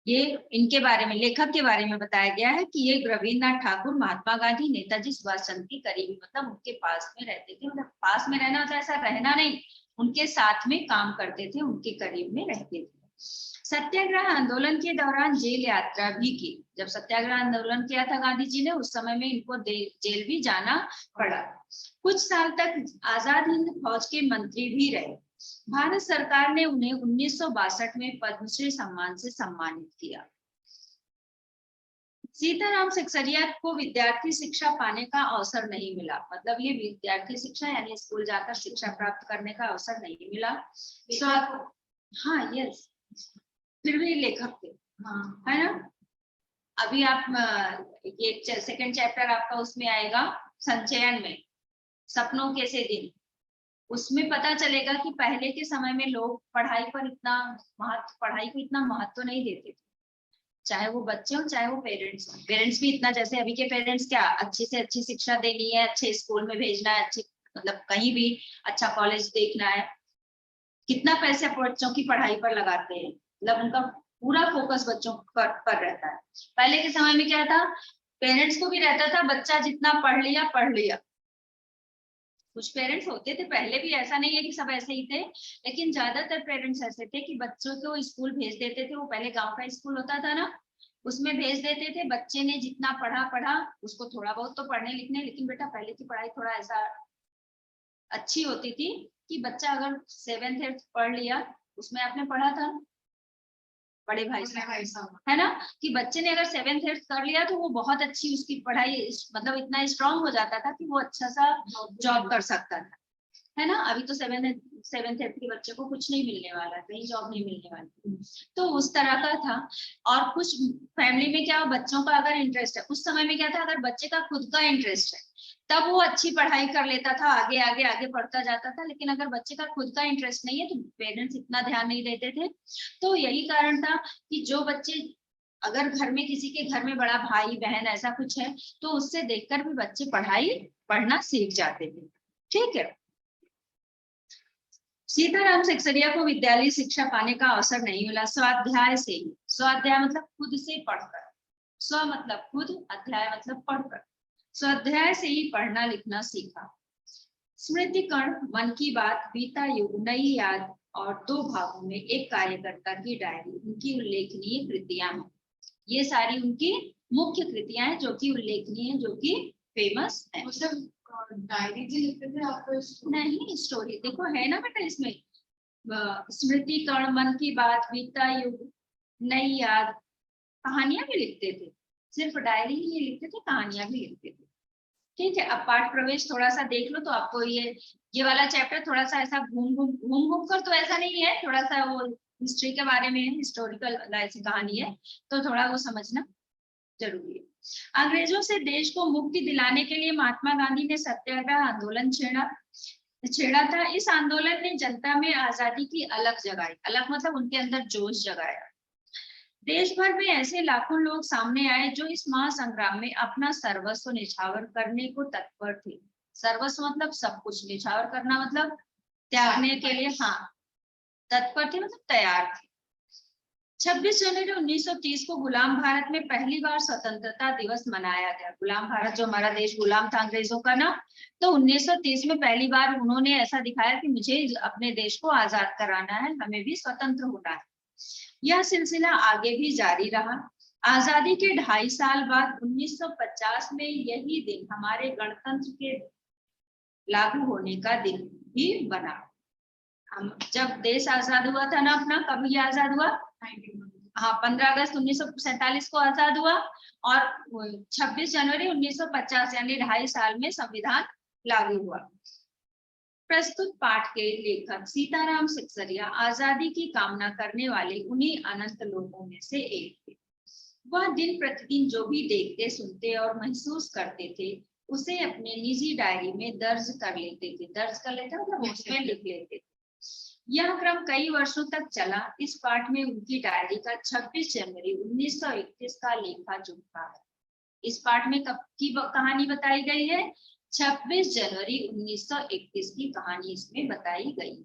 ये इनके बारे में, लेखक के बारे में बताया गया है कि ये रविन्द्रनाथ ठाकुर महात्मा गांधी, नेताजी सुभाष चंद्र के करीबी, मतलब उनके पास में रहते थे। मतलब पास में रहना होता है, ऐसा रहना नहीं, उनके साथ में काम करते थे, उनके करीब में रहते थे। सत्याग्रह आंदोलन के दौरान जेल यात्रा भी की। जब सत्याग्रह आंदोलन किया था गांधी जी ने, उस समय में इनको जेल भी जाना पड़ा। कुछ साल तक आजाद हिंद फौज के मंत्री भी रहे। भारत सरकार ने उन्हें 1962 में पद्मश्री सम्मान से सम्मानित किया। सीताराम सिकसरिया को विद्यार्थी शिक्षा पाने का अवसर नहीं मिला। मतलब ये विद्यार्थी शिक्षा यानी स्कूल जाकर शिक्षा प्राप्त करने का अवसर नहीं मिला। हाँ, यस, फिर भी लेखक थे, हाँ, है ना? अभी आप ये सेकंड चैप्टर आपका उसमें आएगा, संचयन में, सपनों के से दिन, उसमें पता चलेगा कि पहले के समय में लोग पढ़ाई पर इतना पढ़ाई को इतना महत्व नहीं देते थे, चाहे वो बच्चे हो चाहे वो पेरेंट्स भी इतना, जैसे अभी के पेरेंट्स क्या, अच्छी से अच्छी शिक्षा देनी है, अच्छे स्कूल में भेजना है, अच्छी मतलब कहीं भी अच्छा कॉलेज देखना है, कितना पैसे बच्चों की पढ़ाई पर लगाते हैं, मतलब उनका पूरा फोकस बच्चों पर रहता है। पहले के समय में क्या था, पेरेंट्स को भी रहता था बच्चा जितना पढ़ लिया। कुछ पेरेंट्स होते थे, पहले भी, ऐसा नहीं है कि सब ऐसे ही थे, लेकिन ज्यादातर पेरेंट्स ऐसे थे कि बच्चों को स्कूल भेज देते थे। वो पहले गांव का स्कूल होता था ना, उसमें भेज देते थे, बच्चे ने जितना पढ़ा उसको थोड़ा बहुत तो पढ़ने लिखने, लेकिन बेटा पहले की पढ़ाई थोड़ा ऐसा अच्छी होती थी कि बच्चा अगर 7th 8th पढ़ लिया, उसमें आपने पढ़ा था बड़े भाई साहब, है ना, कि बच्चे ने अगर 7th 8th कर लिया तो वो बहुत अच्छी उसकी पढ़ाई, मतलब इतना स्ट्रांग हो जाता था कि वो अच्छा सा जॉब कर सकता था, है ना? अभी तो 7th 8th के बच्चे को कुछ नहीं मिलने वाला, कहीं जॉब नहीं मिलने वाली, तो उस तरह का था। और कुछ फैमिली में क्या, बच्चों का अगर इंटरेस्ट है, उस समय में क्या था, अगर बच्चे का खुद का इंटरेस्ट है तब वो अच्छी पढ़ाई कर लेता था, आगे आगे आगे पढ़ता जाता था। लेकिन अगर बच्चे का खुद का इंटरेस्ट नहीं है तो पेरेंट्स इतना ध्यान नहीं देते थे। तो यही कारण था कि जो बच्चे, अगर घर में किसी के घर में बड़ा भाई बहन ऐसा कुछ है तो उससे देखकर भी बच्चे पढ़ना सीख जाते थे। ठीक है, सीताराम सिकसरिया को विद्यालय शिक्षा पाने का अवसर नहीं मिला। स्वाध्याय से ही, स्वाध्याय मतलब खुद से पढ़कर, स्व मतलब खुद, अध्याय मतलब पढ़कर। स्वाध्याय से ही पढ़ना लिखना सीखा। स्मृति कण, मन की बात, बीता युग, नई याद और 2 भागों में एक कार्यकर्ता की डायरी उनकी उल्लेखनीय कृतियां हैं। ये सारी उनकी मुख्य कृतियां हैं जो कि उल्लेखनीय हैं, जो कि फेमस है। मतलब डायरी जी लिखते थे आपको? नहीं, स्टोरी देखो है ना बेटा इसमें, स्मृति कण, मन की बात, बीता युग, नई याद, कहानियां भी लिखते थे। सिर्फ डायरी ही नहीं लिखते थे, कहानियां भी लिखते थे। ठीक है, अब पाठ प्रवेश थोड़ा सा देख लो तो आपको ये वाला चैप्टर थोड़ा सा ऐसा घूम कर तो ऐसा नहीं है, थोड़ा सा वो हिस्ट्री के बारे में, हिस्टोरिकल ऐसी कहानी है, तो थोड़ा वो समझना जरूरी है। अंग्रेजों से देश को मुक्ति दिलाने के लिए महात्मा गांधी ने सत्याग्रह आंदोलन छेड़ा था। इस आंदोलन ने जनता में आजादी की अलग जगाई, अलग मतलब उनके अंदर जोश जगाया। देश भर में ऐसे लाखों लोग सामने आए जो इस महासंग्राम में अपना सर्वस्व निछावर करने को तत्पर थे। सर्वस्व मतलब सब कुछ, निछावर करना मतलब त्यागने के लिए, हाँ, तत्पर थे मतलब तैयार थे। 26 जनवरी 1930 को गुलाम भारत में पहली बार स्वतंत्रता दिवस मनाया गया। गुलाम भारत, जो हमारा देश गुलाम था अंग्रेजों का ना, तो 1930 में पहली बार उन्होंने ऐसा दिखाया कि मुझे अपने देश को आजाद कराना है, हमें भी स्वतंत्र होना है। यह सिलसिला आगे भी जारी रहा। आजादी के 2.5 साल बाद 1950 में यही दिन हमारे गणतंत्र के लागू होने का दिन भी बना। हम जब देश आजाद हुआ था ना अपना, कब ये आजाद हुआ? हाँ, 15 अगस्त 1947 को आजाद हुआ और 26 जनवरी 1950 यानी 2.5 साल में संविधान लागू हुआ। प्रस्तुत पाठ के लेखक सीताराम सिकसरिया आजादी की कामना करने वाले उन्हीं अनंत लोगों में से एक थे। वह दिन प्रतिदिन जो भी देखते, सुनते और महसूस करते थे उसे अपने निजी डायरी में दर्ज कर लेते थे। दर्ज कर लेते मतलब उसमें लिख लेते थे। यह क्रम कई वर्षों तक चला। इस पाठ में उनकी डायरी का 26 जनवरी 1931 का लेखा जोखा है। इस पाठ में कब की कहानी बताई गई है? 26 जनवरी 1931 की कहानी इसमें बताई गई।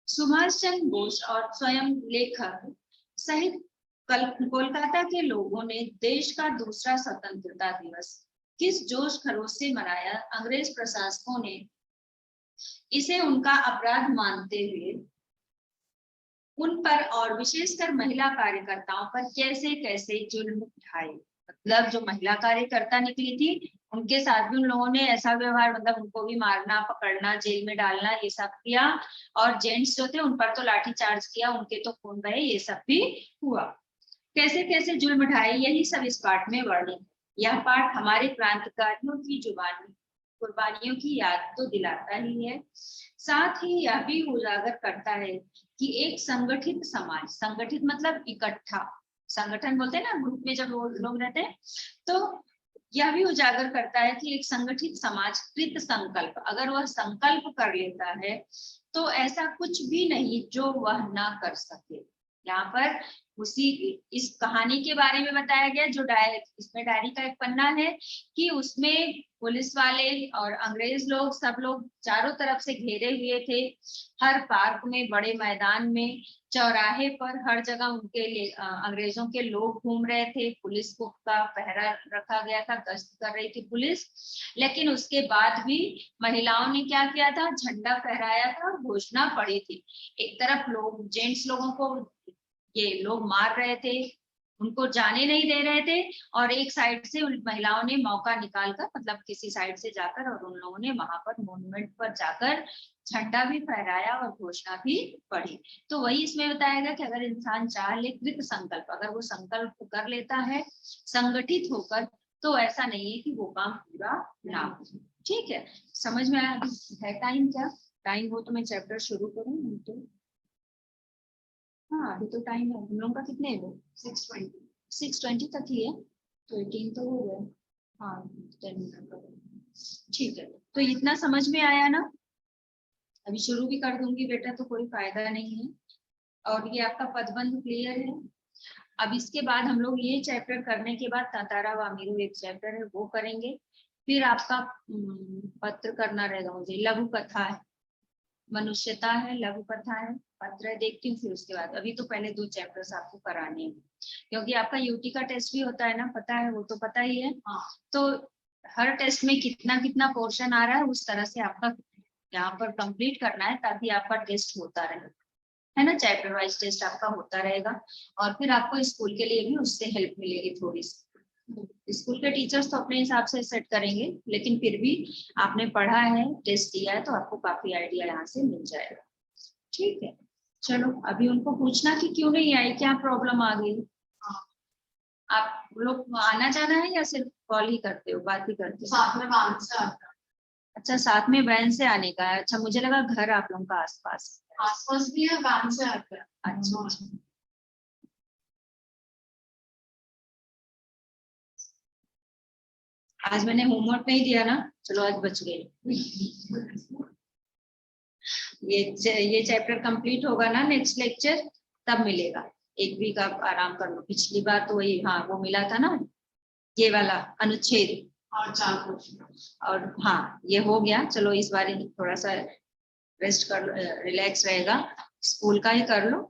सुभाष चंद्र बोस और स्वयं लेखक सहित कोलकाता के लोगों ने देश का दूसरा स्वतंत्रता दिवस किस जोश खरोश से मनाया। अंग्रेज प्रशासकों ने इसे उनका अपराध मानते हुए उन पर और विशेषकर महिला कार्यकर्ताओं पर कैसे कैसे जुल्म उठाए। मतलब जो महिला कार्यकर्ता निकली थी उनके साथ भी उन लोगों ने ऐसा व्यवहार, मतलब उनको भी मारना, पकड़ना, जेल में डालना, ये सब किया। और जेंट्स जो थे उन पर तो लाठी चार्ज किया, उनके तो खून बहे, ये सब भी हुआ। कैसे कैसे जुल्म उठाए, यही सब इस पाठ में वर्णित। यह पाठ हमारे क्रांतिकारियों की जुबानी कुर्बानियों की याद तो दिलाता ही है, साथ ही यह भी उजागर करता है कि एक संगठित समाज, संगठित मतलब इकट्ठा, संगठन बोलते हैं ना ग्रुप में जब लोग रहते हैं, तो यह भी उजागर करता है कि एक संगठित समाज कृत संकल्प, अगर वह संकल्प कर लेता है तो ऐसा कुछ भी नहीं जो वह ना कर सके। यहाँ पर उसी इस कहानी के बारे में बताया गया, जो इसमें डायरी का एक पन्ना है कि उसमें पुलिस वाले और अंग्रेज लोग सब लोग चारों तरफ से घेरे हुए थे। हर पार्क में, बड़े मैदान में, चौराहे पर, हर जगह उनके लिए अंग्रेजों के लोग घूम रहे थे। पुलिस को का पहरा रखा गया था, गश्त कर रही थी पुलिस। लेकिन उसके बाद भी महिलाओं ने क्या किया था? झंडा फहराया था और घोषणा पड़ी थी। एक तरफ लोग, जेंट्स लोगों को ये लोग मार रहे थे, उनको जाने नहीं दे रहे थे, और एक साइड से उन महिलाओं ने मौका निकालकर, मतलब किसी साइड से जाकर, और उन लोगों ने वहां पर मॉन्यूमेंट पर जाकर झंडा भी फहराया और घोषणा भी पढ़ी। तो वही इसमें बताया गया कि अगर इंसान चाह ले, कृत संकल्प, अगर वो संकल्प कर लेता है संगठित होकर, तो ऐसा नहीं है कि वो काम पूरा ना हो। ठीक है, समझ में आया? है टाइम क्या? टाइम हो तो मैं चैप्टर शुरू करूँ तो? हाँ, अभी तो टाइम है। हम लोगों का कितने है? 6:20 तक ही है, तो 18 तो हो गए। हाँ, 10 मिनट। ठीक है, तो इतना समझ में आया ना? अभी शुरू भी कर दूंगी बेटा, तो कोई फायदा नहीं है। और ये आपका पदबंध क्लियर है। अब इसके बाद हम लोग ये चैप्टर करने के बाद तातारा वामिरू एक चैप्टर है वो करेंगे। फिर आपका पत्र करना रहेगा मुझे, लघु कथा है। मनुष्यता है, लघु कथा है, पत्र है, देखती हूँ फिर उसके बाद। अभी तो पहले 2 चैप्टर्स आपको कराने हैं, क्योंकि आपका यूटी का टेस्ट भी होता है ना, पता है, वो तो पता ही है। हाँ। तो हर टेस्ट में कितना कितना पोर्शन आ रहा है, उस तरह से आपका यहाँ पर कंप्लीट करना है, ताकि आपका टेस्ट होता रहे, है ना। चैप्टर वाइज टेस्ट आपका होता रहेगा, और फिर आपको स्कूल के लिए भी उससे हेल्प मिलेगी थोड़ी सी। स्कूल के टीचर्स तो अपने हिसाब से सेट करेंगे, लेकिन फिर भी आपने पढ़ा है, टेस्ट दिया है, तो आपको काफी आइडिया यहाँ से मिल जाएगा। ठीक है, चलो अभी उनको पूछना कि क्यों नहीं आई, क्या प्रॉब्लम आ गई। आप लोग आना जाना है या सिर्फ कॉल ही करते हो, बात ही करते हो? साथ में वैन से आता है। अच्छा, साथ में वैन से आने का है। अच्छा, मुझे लगा घर आप लोगों का आसपास। आसपास भी है, वैन से आता है। अच्छा अच्छा। आज मैंने होमवर्क नहीं दिया ना, चलो आज बच गए। ये चैप्टर कंप्लीट होगा ना, नेक्स्ट लेक्चर तब मिलेगा। 1 वीक आप आराम कर लो। पिछली बार तो वही, हाँ, वो मिला था ना, ये वाला अनुच्छेद, और 4 क्वेश्चन। और हाँ ये हो गया। चलो इस बार थोड़ा सा रेस्ट कर, रिलैक्स रहेगा, स्कूल का ही कर लो।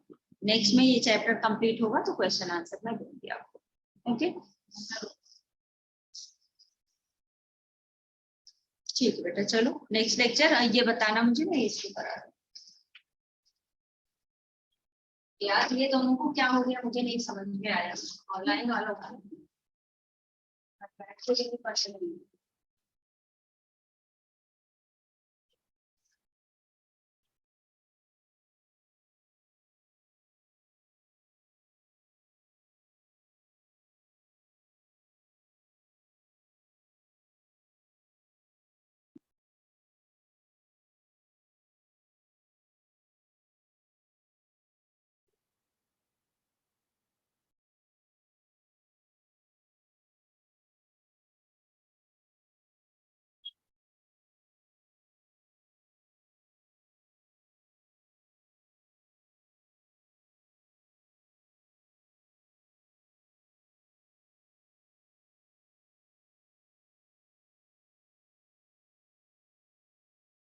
नेक्स्ट में ये चैप्टर कंप्लीट होगा तो क्वेश्चन आंसर मैं दूंगी आपको। ओके, ठीक है बेटा, चलो नेक्स्ट लेक्चर ये बताना मुझे, मैं इसको करा दूँ। यार ये दोनों को क्या हो गया मुझे नहीं समझ में आया, ऑनलाइन वालों का।